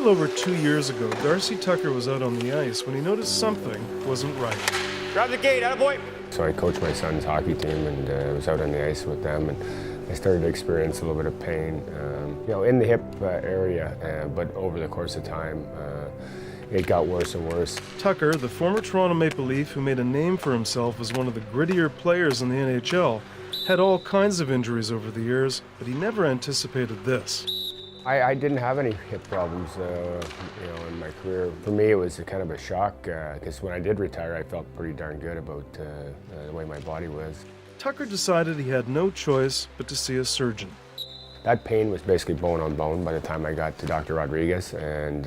little over 2 years ago, Darcy Tucker was out on the ice when he noticed something wasn't right. Grab the gate, attaboy! So I coached my son's hockey team and was out on the ice with them, and I started to experience a little bit of pain, in the hip area, but over the course of time, it got worse and worse. Tucker, the former Toronto Maple Leaf who made a name for himself as one of the grittier players in the NHL, had all kinds of injuries over the years, but he never anticipated this. I didn't have any hip problems, in my career. For me, it was kind of a shock, because when I did retire, I felt pretty darn good about the way my body was. Tucker decided he had no choice but to see a surgeon. That pain was basically bone on bone by the time I got to Dr. Rodriguez, and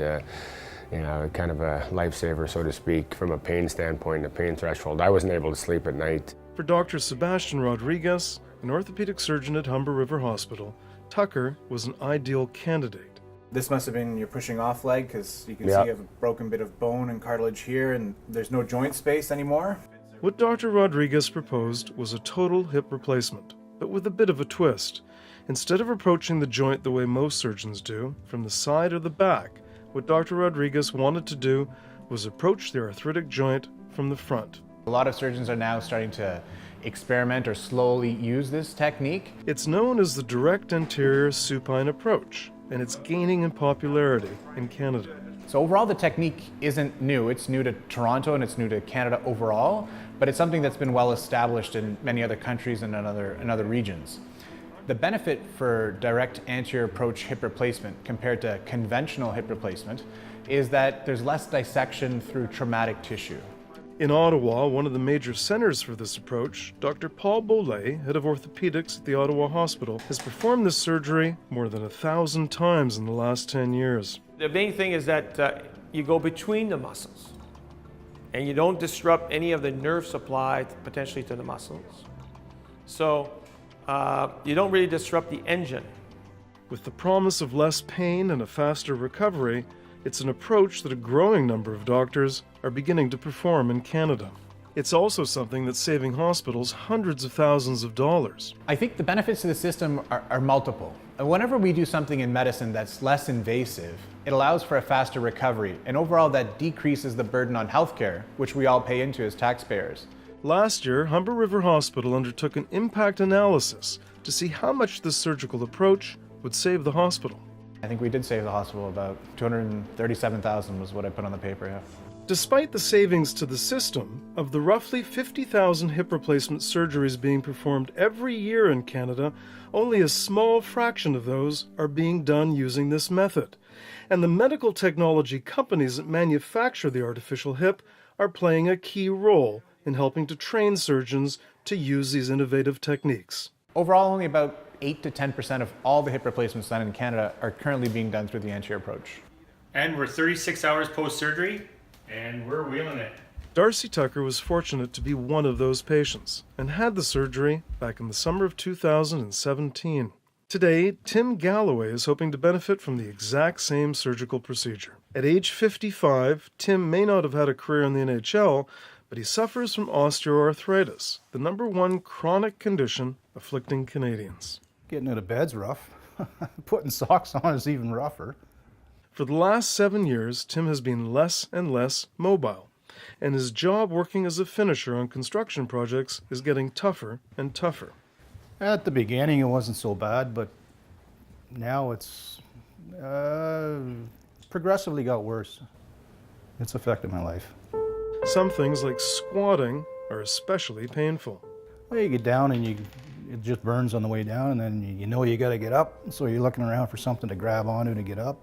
kind of a lifesaver, so to speak, from a pain standpoint, a pain threshold. I wasn't able to sleep at night. For Dr. Sebastian Rodriguez, an orthopedic surgeon at Humber River Hospital, Tucker was an ideal candidate. This must have been your pushing off leg, because you can see you have a broken bit of bone and cartilage here, and there's no joint space anymore. What Dr. Rodriguez proposed was a total hip replacement, but with a bit of a twist. Instead of approaching the joint the way most surgeons do, from the side or the back, what Dr. Rodriguez wanted to do was approach the arthritic joint from the front. A lot of surgeons are now starting to experiment or slowly use this technique. It's known as the direct anterior supine approach, and it's gaining in popularity in Canada. So overall, the technique isn't new. It's new to Toronto and it's new to Canada overall, but it's something that's been well established in many other countries and in other regions. The benefit for direct anterior approach hip replacement compared to conventional hip replacement is that there's less dissection through traumatic tissue. In Ottawa, one of the major centers for this approach, Dr. Paul Beaulet, head of orthopedics at the Ottawa Hospital, has performed this surgery more than 1,000 times in the last 10 years. The main thing is that you go between the muscles and you don't disrupt any of the nerve supply potentially to the muscles. So you don't really disrupt the engine. With the promise of less pain and a faster recovery, it's an approach that a growing number of doctors are beginning to perform in Canada. It's also something that's saving hospitals hundreds of thousands of dollars. I think the benefits to the system are multiple. Whenever we do something in medicine that's less invasive, it allows for a faster recovery, and overall that decreases the burden on healthcare, which we all pay into as taxpayers. Last year, Humber River Hospital undertook an impact analysis to see how much this surgical approach would save the hospital. I think we did save the hospital about $237,000 was what I put on the paper, yeah. Despite the savings to the system, of the roughly 50,000 hip replacement surgeries being performed every year in Canada, only a small fraction of those are being done using this method. And the medical technology companies that manufacture the artificial hip are playing a key role in helping to train surgeons to use these innovative techniques. Overall, only about 8 to 10% of all the hip replacements done in Canada are currently being done through the anterior approach. And we're 36 hours post-surgery, and we're wheeling it. Darcy Tucker was fortunate to be one of those patients and had the surgery back in the summer of 2017. Today, Tim Galloway is hoping to benefit from the exact same surgical procedure. At age 55, Tim may not have had a career in the NHL, but he suffers from osteoarthritis, the #1 chronic condition afflicting Canadians. Getting out of bed's rough. Putting socks on is even rougher. For the last 7 years, Tim has been less and less mobile, and his job working as a finisher on construction projects is getting tougher and tougher. At the beginning it wasn't so bad, but now it's progressively got worse. It's affected my life. Some things like squatting are especially painful. Well, you get down and it just burns on the way down, and then you know you got to get up, so you're looking around for something to grab onto to get up.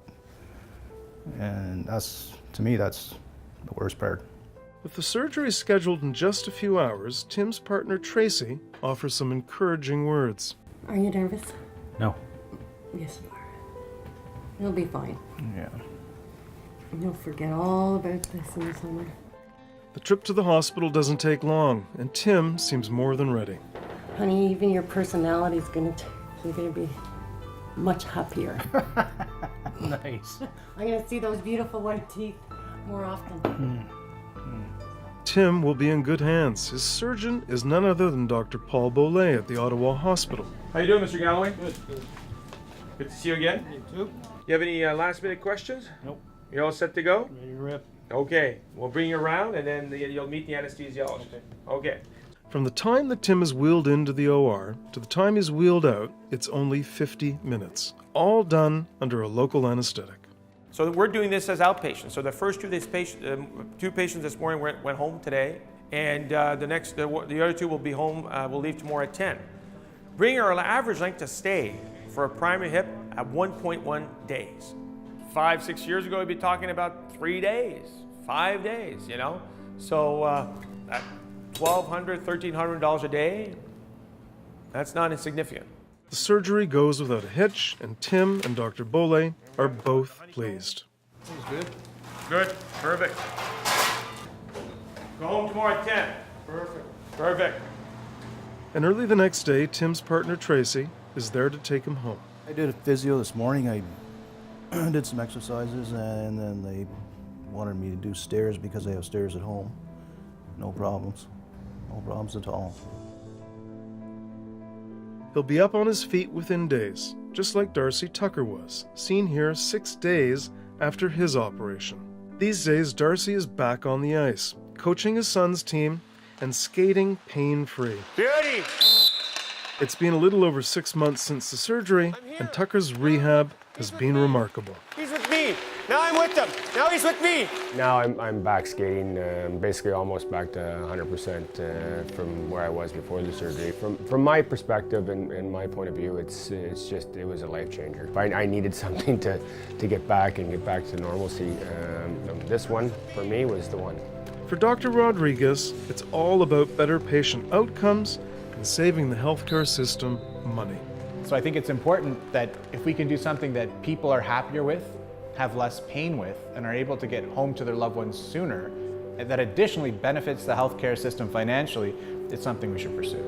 And to me, that's the worst part. With the surgery scheduled in just a few hours, Tim's partner Tracy offers some encouraging words. Are you nervous? No. Yes, you are. You'll be fine. Yeah. You'll forget all about this in the summer. The trip to the hospital doesn't take long, and Tim seems more than ready. Honey, even your personality's you're gonna be much happier. Nice. I'm gonna see those beautiful white teeth more often. Tim will be in good hands. His surgeon is none other than Dr. Paul Beaulet at the Ottawa Hospital. How you doing, Mr. Galloway? Good to see you again. You too. You have any last minute questions? Nope. You're all set to go? Ready to rip. Okay, we'll bring you around and then you'll meet the anesthesiologist. Okay. From the time that Tim is wheeled into the OR to the time he's wheeled out, it's only 50 minutes, all done under a local anesthetic. So we're doing this as outpatients. So the first two patients this morning went home today, and the other two will be home. We'll leave tomorrow at 10. Bringing our average length of stay for a primary hip at 1.1 days. 5-6 years ago, we'd be talking about 3 days, 5 days. You know, so at $1,200, $1,300 a day, that's not insignificant. The surgery goes without a hitch, and Tim and Dr. Bole are both pleased. Good, perfect. Go home tomorrow at 10. Perfect. And early the next day, Tim's partner Tracy is there to take him home. I did a physio this morning. I did some exercises, and then they wanted me to do stairs because I have stairs at home. No problems. No problems at all. He'll be up on his feet within days, just like Darcy Tucker was, seen here 6 days after his operation. These days, Darcy is back on the ice, coaching his son's team and skating pain-free. Beauty! It's been a little over 6 months since the surgery, and Tucker's rehab has been remarkable. He's with me. Now I'm with him. Now he's with me. Now I'm back skating, basically almost back to 100% from where I was before the surgery. From my perspective and my point of view, it was a life changer. I needed something to get back to normalcy. This one, for me, was the one. For Dr. Rodriguez, it's all about better patient outcomes and saving the healthcare system money. So I think it's important that if we can do something that people are happier with, have less pain with, and are able to get home to their loved ones sooner, and that additionally benefits the healthcare system financially, it's something we should pursue.